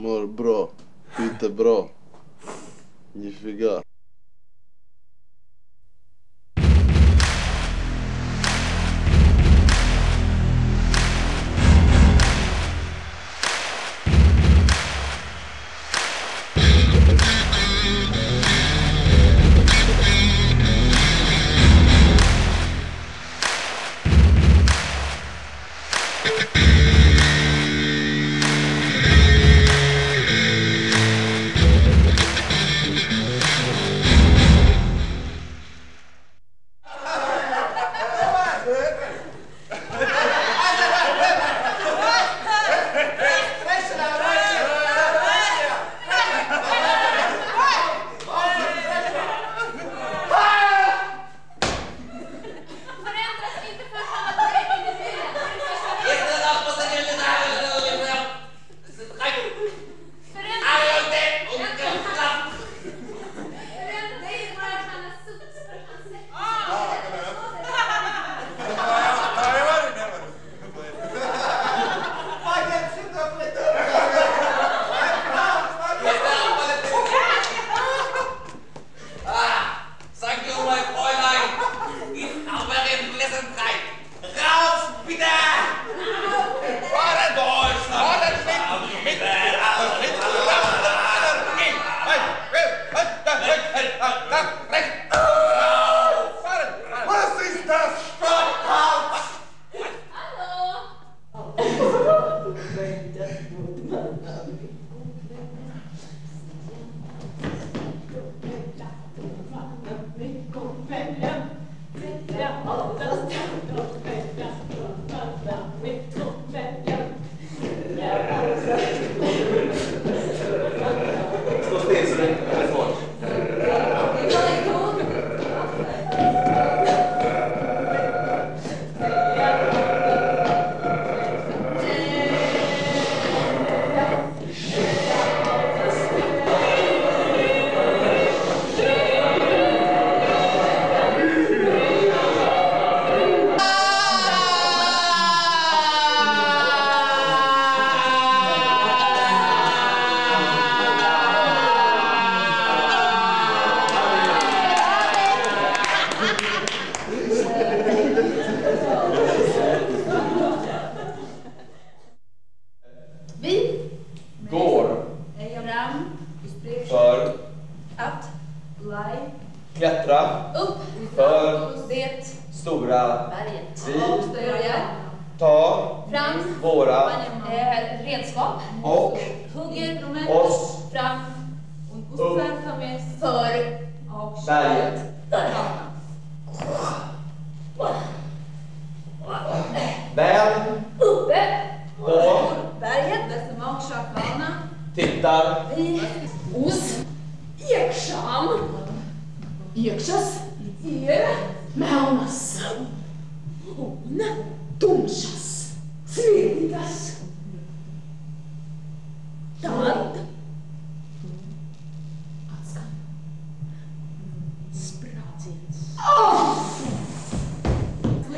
Mår bra. Skiter bra. Nifigare. Klättra upp för det stora berget. Vi tar fram våra redskap och hugger oss fram upp för berget. Väl uppe på berget tittar vi hos Eksam. Eksas Maunas hon Domsas Svedigas Dad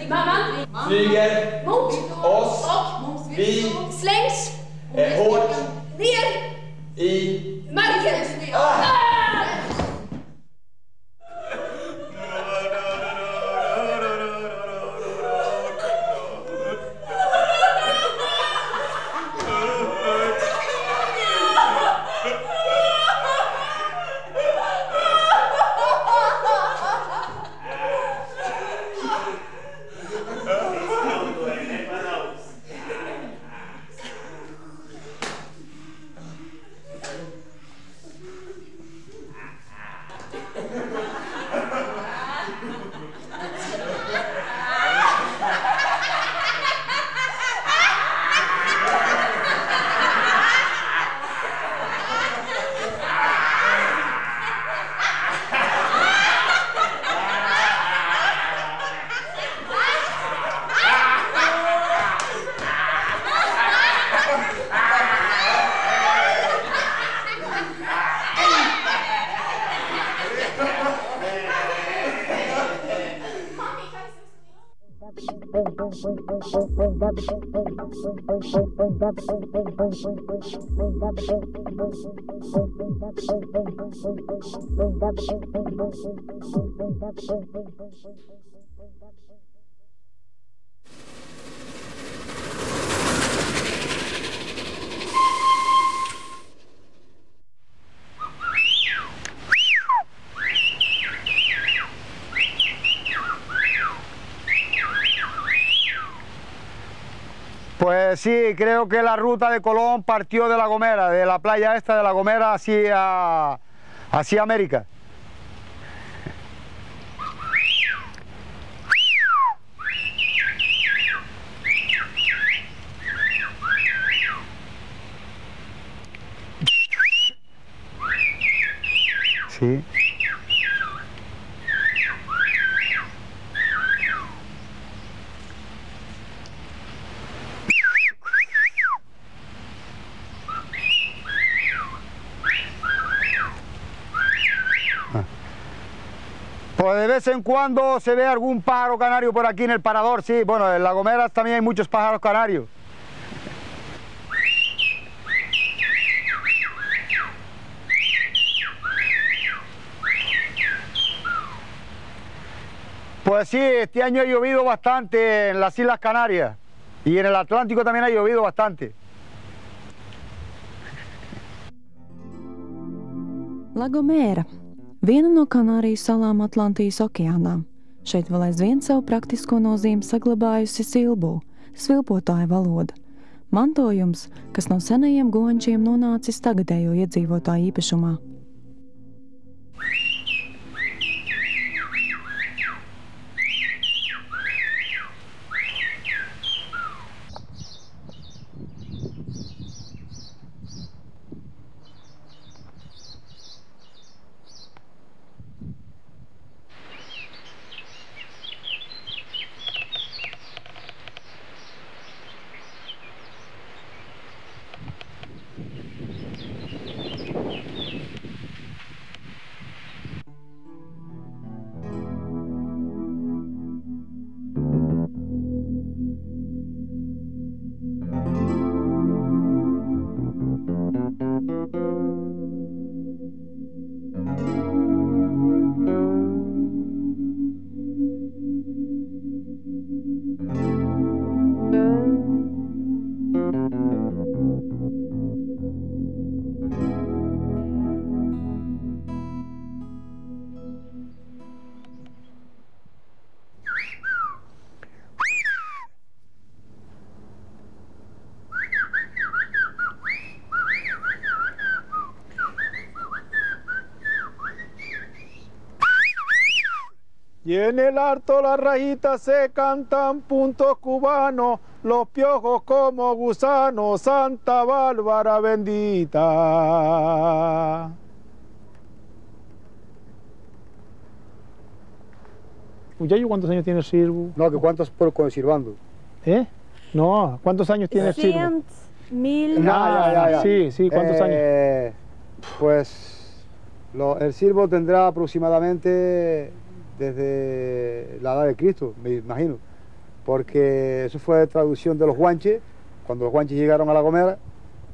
Mamman flyger mot oss och vi slängs hårt ner i marken. Pues sí, creo que la ruta de Colón partió de La Gomera, de la playa esta de La Gomera hacia América. Sí. Pues de vez en cuando se ve algún pájaro canario por aquí en el parador, sí. Bueno, en La Gomera también hay muchos pájaros canarios. Pues sí, este año ha llovido bastante en las Islas Canarias y en el Atlántico también ha llovido bastante. La Gomera, viena no Kanāriju salām Atlantijas okeānā. Šeit vēl aizvien savu praktisko nozīmi saglabājusi silbu, svilpotāja valoda. Mantojums, kas no senajiem goņšiem nonācis tagadējo iedzīvotāju īpašumā. Y en el alto las rayitas se cantan puntos cubanos, los piojos como gusanos, Santa Bárbara bendita. Muchacho, ¿cuántos años tiene el sirvo? No, que cuántos por silbando. ¿Eh? No, ¿cuántos años tiene el sirvo? 100.000. Ya. Sí, ¿cuántos años? Pues el silbo tendrá aproximadamente desde la edad de Cristo, me imagino, porque eso fue traducción de los guanches, cuando los guanches llegaron a La Gomera,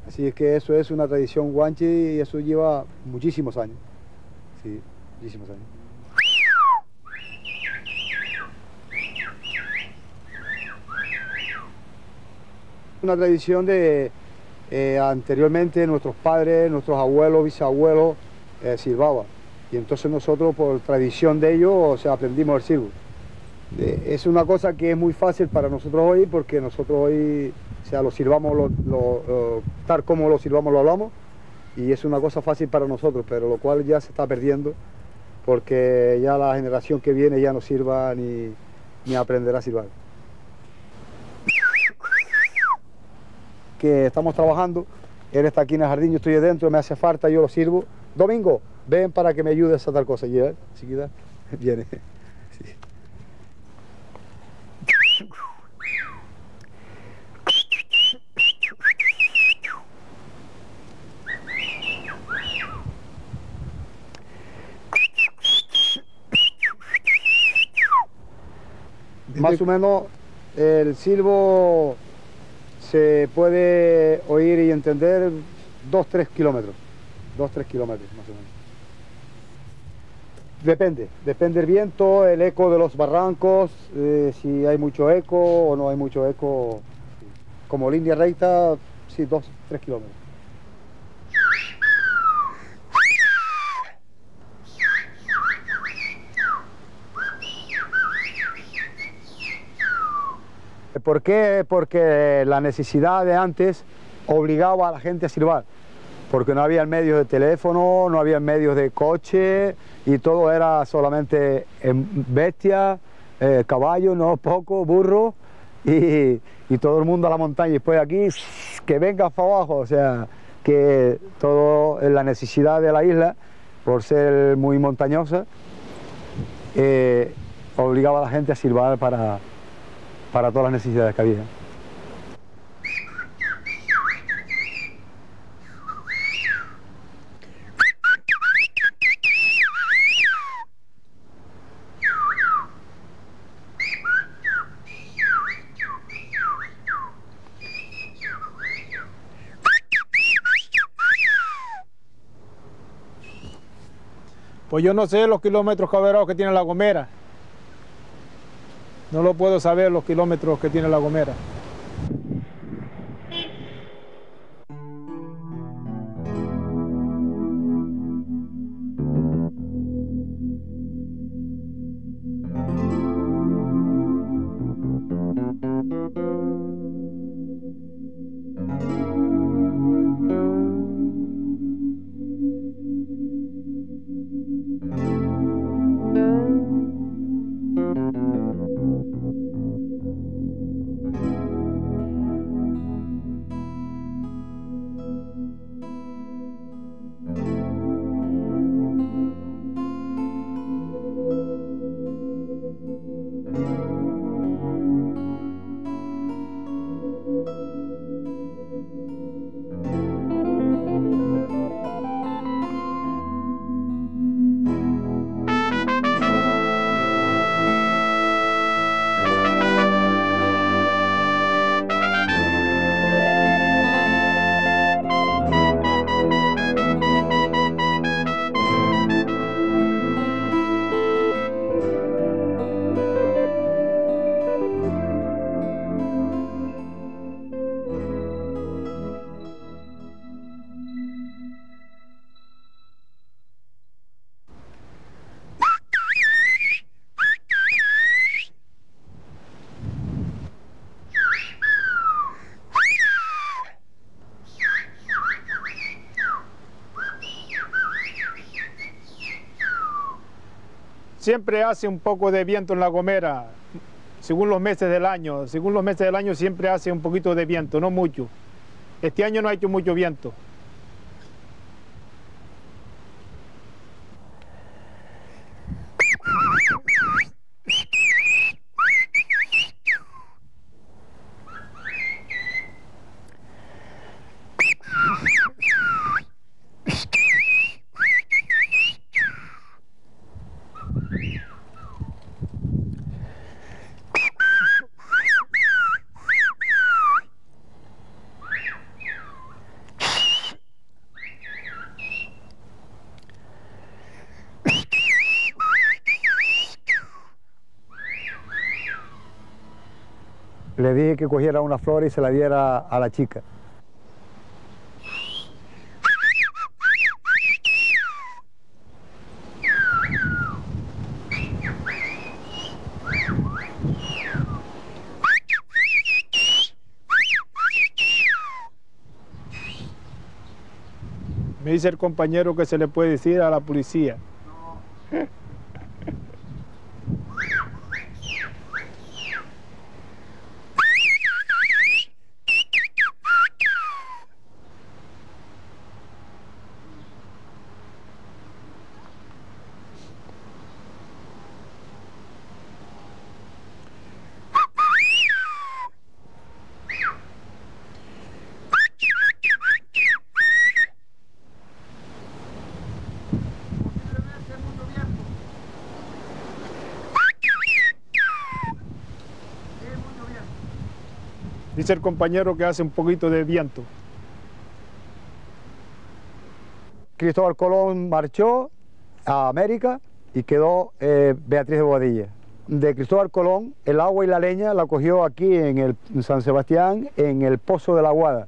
así es que eso es una tradición guanche y eso lleva muchísimos años, sí, muchísimos años. Una tradición de anteriormente nuestros padres, nuestros abuelos, bisabuelos silbaban. Y entonces nosotros, por tradición de ellos, o sea, aprendimos el silbo. Es una cosa que es muy fácil para nosotros hoy, porque nosotros hoy, o sea, lo silbamos, tal como lo silbamos, lo hablamos, y es una cosa fácil para nosotros, pero lo cual ya se está perdiendo, porque ya la generación que viene ya no sirva ni aprenderá a silbar. Que estamos trabajando, él está aquí en el jardín, yo estoy adentro, me hace falta, yo lo sirvo. Domingo, ven para que me ayudes a tal cosa. Y él, enseguida, viene. Sí. Más o menos El silbo se puede oír y entender 2-3 kilómetros. 2-3 kilómetros más o menos. Depende del viento, el eco de los barrancos, si hay mucho eco o no hay mucho eco. Como línea recta, sí, 2-3 kilómetros. ¿Por qué? Porque la necesidad de antes obligaba a la gente a silbar, porque no había medios de teléfono, no había medios de coche y todo era solamente bestia, caballo, no poco, burro y todo el mundo a la montaña y después aquí que venga para abajo, o sea que todo la necesidad de la isla por ser muy montañosa obligaba a la gente a silbar para todas las necesidades que había. Pues yo no sé los kilómetros cuadrados que tiene La Gomera. No lo puedo saber los kilómetros que tiene La Gomera. Siempre hace un poco de viento en La Gomera, según los meses del año. Según los meses del año siempre hace un poquito de viento, no mucho. Este año no ha hecho mucho viento. Le dije que cogiera una flor y se la diera a la chica. Me dice el compañero que se le puede decir a la policía. es el compañero que hace un poquito de viento. Cristóbal Colón marchó a América y quedó Beatriz de Boadilla. De Cristóbal Colón, el agua y la leña la cogió aquí en San Sebastián, en el Pozo de la Guada,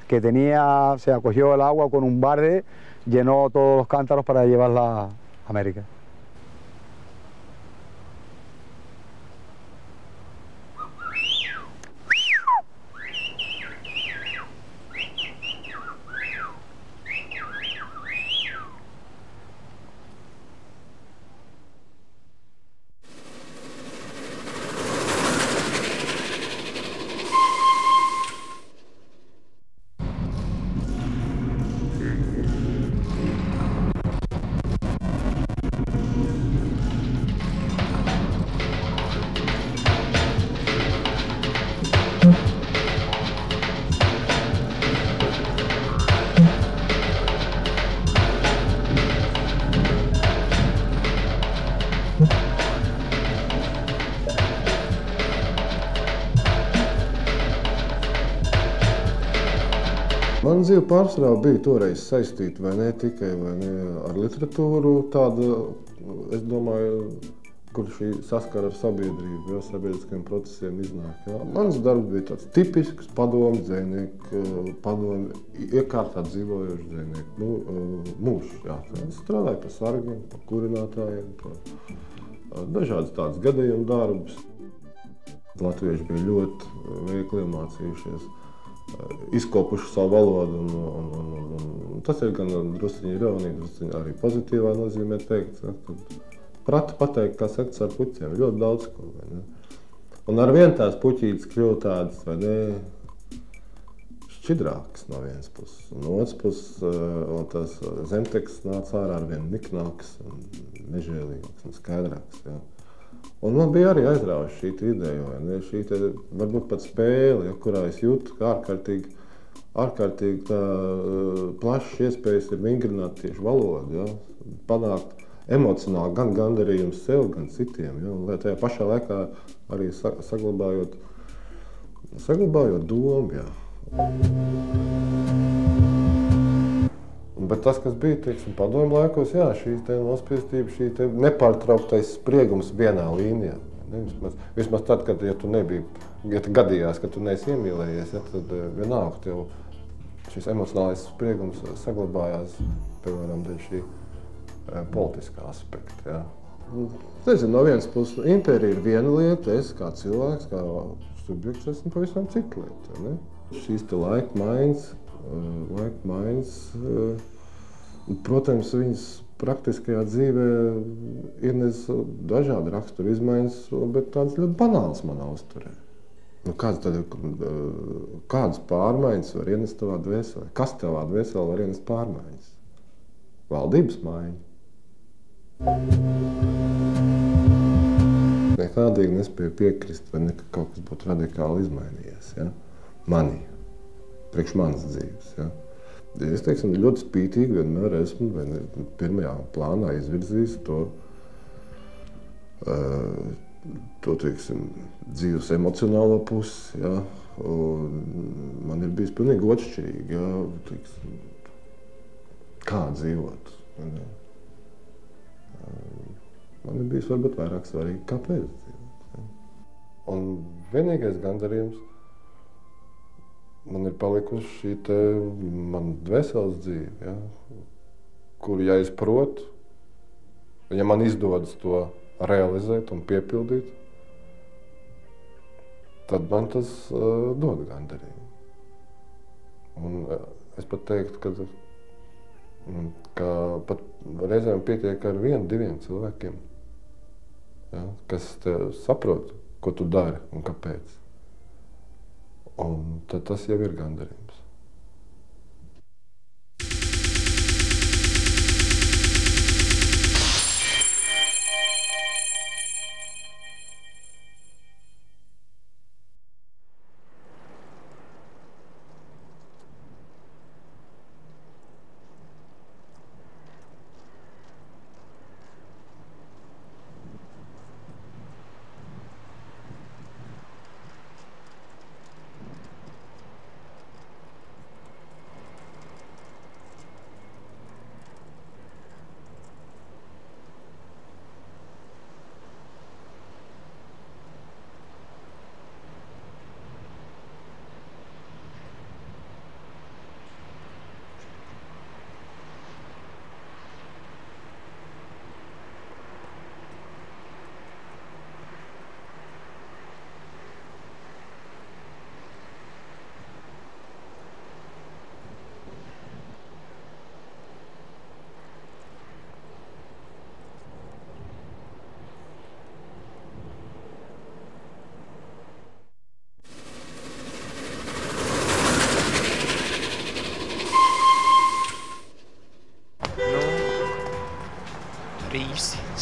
que se acogió el agua con un barde, llenó todos los cántaros para llevarla a América. Man dzīve pārsvarā bija toreiz saistīta vai ne tikai ar literatūru, tāda, es domāju, kur šī saskara ar sabiedrību, jo sabiedriskajiem procesiem iznāk. Jā. Mans darbs bija tāds tipisks padomu dzejnieku, iekārtā dzīvojošu dzejnieku mūžs. Es strādāju par sargiem, par kurinātājiem, par dažādas tādas gadījumu darbus. Latvieši bija ļoti veikli iemācījušies, izkopuši savu valodu, un tas ir gan drusciņi ironija, drusciņi arī pozitīvā nozīmē teikt, kad prata pateikt, kā sekts ar puķiem, ļoti daudz ko, vai ne? Un ar vien tās puķītes kļuva tādas, vai ne, šķidrākas no vienas puses, un otras puses, un tas zemteksts nāca ārā ar vien niknāks, un nežēlīgāks un skaidrāks, jā. Un man bija arī aizrāvuši šī ideja, vai ne? Šī varbūt pat spēle, ja, kurā es jūtu, ka ārkārtīgi tā plašas iespējas ir vingrināt tieši valodu, ja? Panākt emocionāli gan gandarījumu sev, gan citiem, ja? Un lai tajā pašā laikā arī saglabājot domu, ja? Bet tas, kas bija, teiksim, padomju laikos, jā, šī te nospiestība, šī te nepārtrauktais spriegums vienā līnijā. Vismaz tad, kad, ja tu nebija, ja tu gadījās, ka tu neesi iemīlējies, ja, tad vienalga tev šis emocionālais spriegums saglabājās, piemēram, dēļ šī politiskā aspekta, jā. Nezinu, no vienas puses, impērija ir viena lieta, es kā cilvēks, kā subjekts, esmu pavisam cita lieta, ne? Šīs te laika maiņas, protams, viņas praktiskajā dzīvē ir dažādi rakstura izmaiņas, bet tādas ļoti banālas manā uzturē. Nu, kādas pārmaiņas var ienest tavā dvēselē? Kas tavā dvēselē var ienest pārmaiņas? Valdības maiņa. Nekādīgi nespēju piekrist, vai ne, ka kaut kas būtu radikāli izmainījies, ja? Manī. Priekš manas dzīves. Ja. Es, teiksim, ļoti spītīgi vienmēr esmu pirmajā plānā izvirzījis to teiksim, dzīves emocionālo pusi. Ja. Man ir bijis pilnīgi atšķirīgi, ja, teiksim, kā dzīvot. Ja. Man ir bijis varbūt vairāk svarīgi, kāpēc dzīvot. Ja. Un vienīgais gandarījums man ir palikusi šī te man dvēseles dzīve, ja, kur, ja es protu, ja man izdodas to realizēt un piepildīt, tad man tas dod gandarījumu. Un es pat teiktu, ka pat reizēm pietiek ar 1-2 cilvēkiem, ja, kas saprot, ko tu dari un kāpēc. Un tad tas jau ir gandarījums.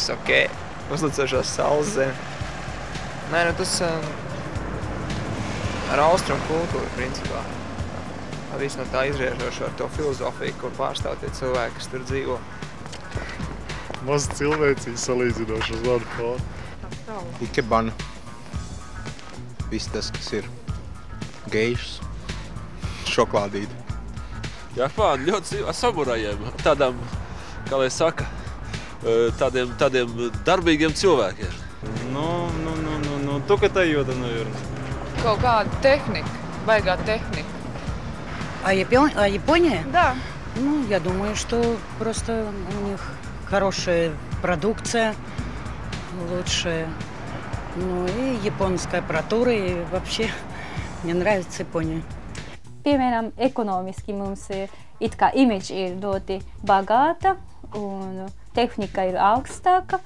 viss ok. Uzlicošās saules zeme. Nē, nu tas ar austrumu kultūru, principā. Viss no tā izriežošo ar to filozofiju, ko pārstāv tie cilvēki, kas tur dzīvo. Maz cilvēcīgi salīdzinoši uz ladu fonu. Ikebana. Viss tas, kas ir geišs, šokolādīti. Japāna ļoti samurajiem, tādām, kā lai saka, tādiem darbīgiem cilvēkiem. Только Toyota, наверное. Kaut kāda tehnika, baigā tehnika. А Япония? Да. Ну, я думаю, что просто у них хорошая продукция, лучшая. Ну и японская аппаратура, и вообще мне нравится Япония. Piemēram, ekonomiski mums it kā imidži ir ļoti bagāta un tehnika ir augstāka,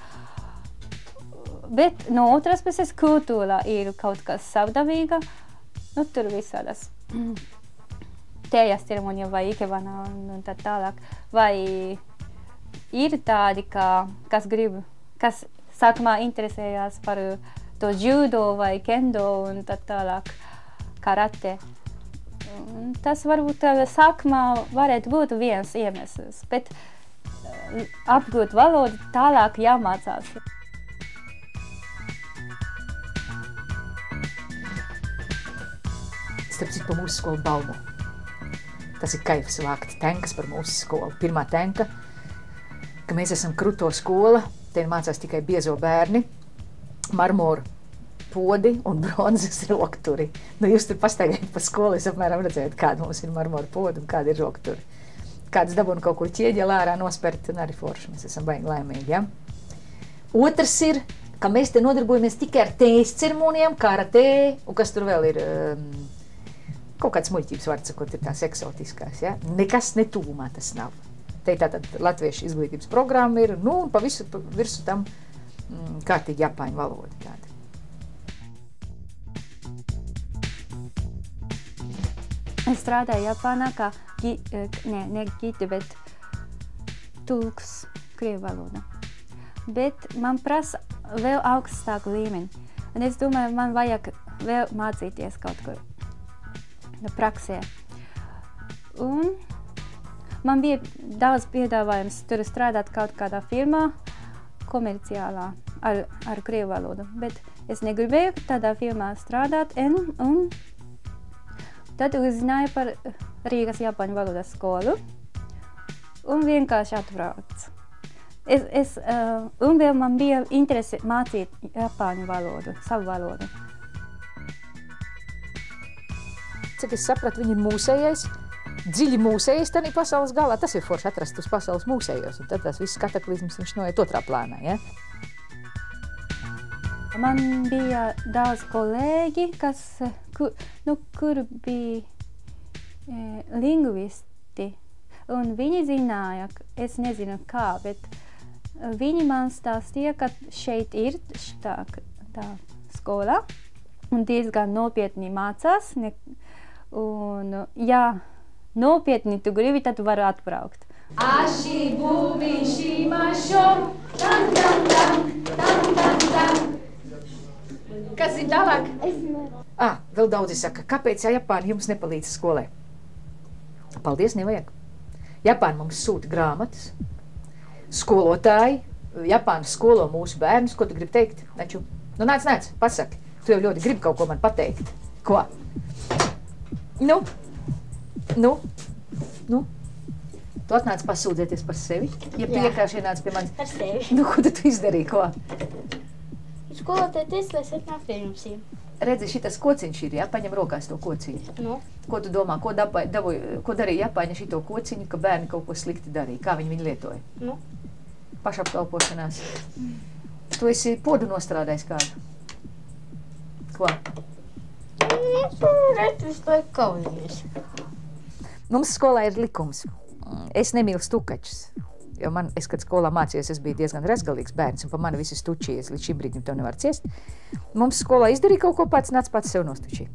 bet no otras puses kultūra ir kaut kas savdabīga, nu tur visādas tējas ceremonija vai ikebana un tā tālāk. Vai ir tādi, kas grib, kas sākumā interesējās par to judo vai kendo un tā tālāk, karate. Tas varbūt sākumā varētu būt viens iemesls, bet apgūt valodu tālāk jāmācās. Starp citu par mūsu skolu balvu. Tas ir kaifs vākt tenkas par mūsu skolu. Pirmā tenka, ka mēs esam kruto skola, te mācās tikai biezo bērni, marmoru podi un bronzas rokturi. Nu, jūs tur pastaigājat pa skolu, es apmēram redzējat, kāda mums ir marmoru podi un kāda ir rokturi. Kāds dabūna kaut kur ķieģelā ārā nospert un arī forši. Mēs esam baigi laimīgi, ja? Otrs ir, ka mēs te nodarbojamies tikai ar tējas ceremonijām, karate, un kas tur vēl ir, kaut kāds muļķības vārds, sakot, ir tās eksotiskās, ja? Nekas netūmā tas nav. Te tātad latviešu izglītības programma ir, nu, un pa visu tam kārtīgi japāņu valoda tāda. Es strādāju Japānā kā ne gidi, bet tulks krievu valoda. Bet man prasa vēl augstāku līmeni. Un es domāju, man vajag vēl mācīties kaut kur praksē. Un man bija daudz piedāvājums tur strādāt kaut kādā firmā, komerciālā, ar krievu valodu. Bet es negribēju tādā firmā strādāt un tad uzzināju par Rīgas Japāņu valodas skolu un vienkārši atbraucu. Un vēl man bija interese mācīt Japāņu valodu, savu valodu. Cik es sapratu, viņi ir mūsējais, dziļi mūsējais tādā pasaules galā. Tas ir forši atrast uz pasaules mūsējos, un tad tas viss kataklizms viņš noiet otrā plānā, ja? Man bija daudz kolēģi, kur bija lingvisti, un viņi zināja, es nezinu kā, bet viņi man stāstīja, ka šeit ir tā skola, un diezgan nopietni mācās, un ja nopietni tu gribi, tad tu vari atbraukt. Aši bubiši mašo, tam, tam, tam, tam, tam, tam. Kas ir tālāk? Vēl daudzi saka, kāpēc Japāna jums nepalīdz skolē? Paldies, nevajag. Japāna mums sūta grāmatas, skolotāji, Japāna skolo mūsu bērnus, ko tu gribi teikt? Neču, nu nāc, pasaki, tu jau ļoti gribi kaut ko man pateikt. Ko? Nu? Tu atnāc pasūdzēties par sevi? Ja tu vienkārši ienāc pie manis? Par sevi. Nu, ko tu izdarīji, ko? Skolotāji teica, lai es atnāku pie jums. Redzi, šitas kociņš ir, ja? Paņem rokās to kociņu. Nu? Ko tu domā, ko darīja Japāņa šito kociņu, ka bērni kaut ko slikti darīja? Kā viņi lietoja? Nu? Pašapkalpošanās. Tu esi podu nostrādājis kādu? Ko? Redz, visu laiku kaujies. Mums skolā ir likums. Es nemīlu stukačus. Jo es, kad skolā mācījos, es biju diezgan rezgalīgs bērns, un pa mani visi stučījies, līdz šim brīdim to nevar ciest. Mums skolā izdarīja kaut ko pats, nāc pats sev nostučīja.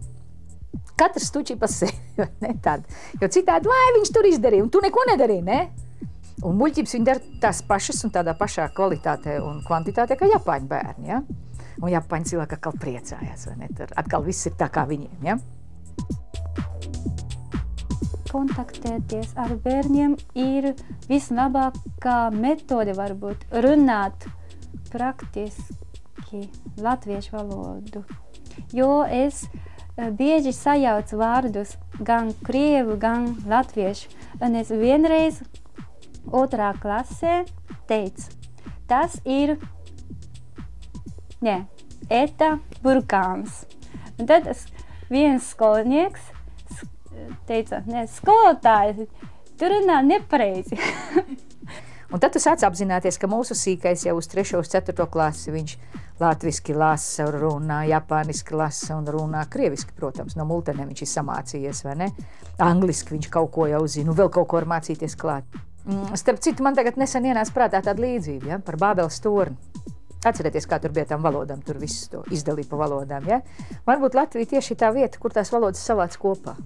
Katrs stučīja pa sevi, ne tāda. Jo citādi, lai viņš tur izdarīja, un tu neko nedarīji, ne? Un muļķības viņi dara tās pašas un tādā pašā kvalitātē un kvantitātē kā japāņu bērni, ja? Un japāņu cilvēki atkal priecājās, vai ne? Tur atkal viss ir tā kā viņiem, ja? Kontaktēties ar bērniem ir vislabākā metode varbūt runāt praktiski latviešu valodu. Jo es bieži sajaucu vārdus gan krievu, gan latviešu. Un es vienreiz 2. klasē teicu, tas ir eta burkāns. Un tad viens skolnieks teica, skolotāji, tu runā nepareizi. Un tad tu sāc apzināties, ka mūsu sīkais jau uz 3. un 4. klasi viņš latviski lasa, runā, japāniski lasa un runā krieviski, protams, no multenēm viņš ir samācījies, vai ne? Angliski viņš kaut ko jau zina, vēl kaut ko var mācīties klāt. Starp citu, man tagad nesen ienāca prātā tāda līdzība, ja? Par Bābeles torni. Atcerieties, kā tur bija tām valodām, tur viss to izdalīja pa valodām, ja? Varbūt Latvija tieši ir tā vieta, kur tās valodas savāc kopā.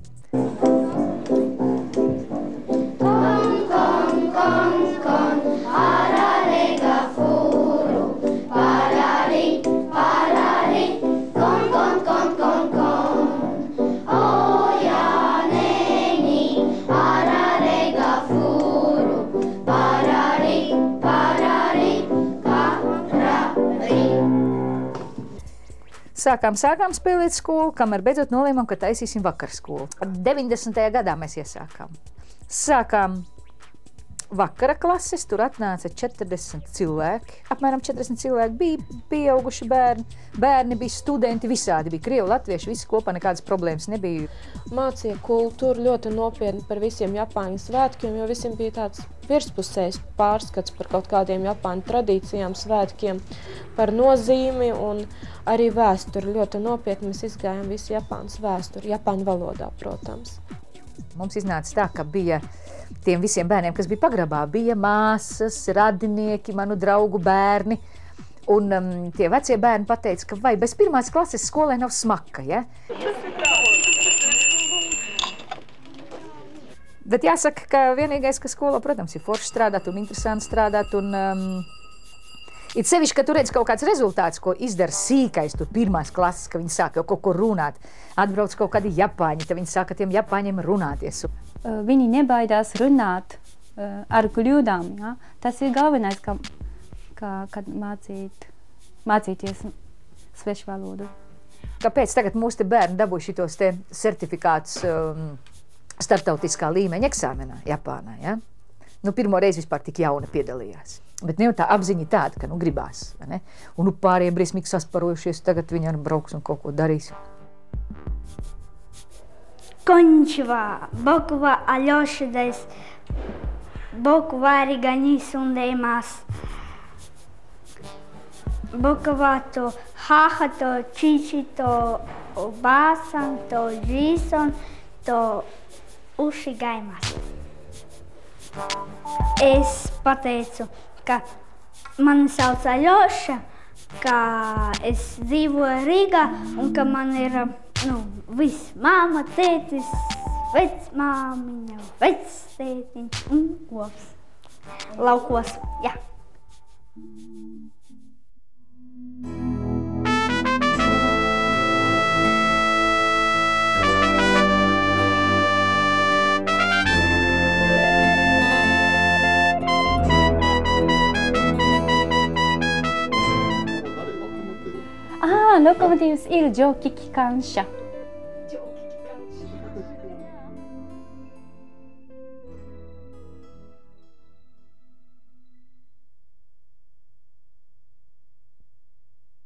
Sākām spēlēt skolu, kamēr beidzot nolēmām, ka taisīsim vakarskolu. 90. gadā mēs iesākām. Sākām vakara klases, tur atnāca 40 cilvēki. Apmēram 40 cilvēki bija pieauguši bērni, bērni bija studenti, visādi bija krievi, latvieši, visi kopā, nekādas problēmas nebija. Mācīja kultūru ļoti nopietni par visiem Japāņu svētkiem, jo visiem bija tāds virspusējs pārskats par kaut kādiem Japāņu tradīcijām, svētkiem, par nozīmi un arī vēsturi. Ļoti nopietni mēs izgājām visu Japānas vēsturi, Japāņu valodā, protams. Mums iznāca tā, ka bija tiem visiem bērniem, kas bija pagrabā, bija māsas, radinieki, manu draugu bērni. Un tie vecie bērni pateica, ka vai bez 1. klases skolai nav smaka, ja? Bet jāsaka, ka vienīgais, ka skolā, protams, ir forši strādāt un interesanti strādāt. Un, it sevišķi, ka tu redz kaut kāds rezultāts, ko izdara sīkais, tur 1. klases, ka viņi sāk jau kaut ko runāt. Atbrauc kaut kādi japāņi, tad viņi sāka tiem japāņiem runāties. Viņi nebaidās runāt ar kļūdām. Ja? Tas ir galvenais, kad mācīties svešu valodu. Kāpēc tagad mūsu bērni dabūja šitos te certifikātus starptautiskā līmeņa eksāmenā Japānā? Ja? Nu, pirmo reizi vispār tik jauna piedalījās. Bet ne jau tā apziņa tāda, ka nu gribās. Ne? Un nu pārējie briesmīgi sasparojušies, tagad viņi arī brauks un kaut ko darīs. Konnichiwa, boku wa Alyosha desu. Boku wa Ariga ni sundeimasu. Boku wa to haha to chichi to oba-san to ji-san to ushigaimasu. Es pateicu, ka mani sauc Aļoša, ka es dzīvoju Rīgā un ka man ir viss māma, tētis, vecmāmiņa, vectētiņš un govs. Laukos, jā. Lokomotīvs ir džoki kikanša.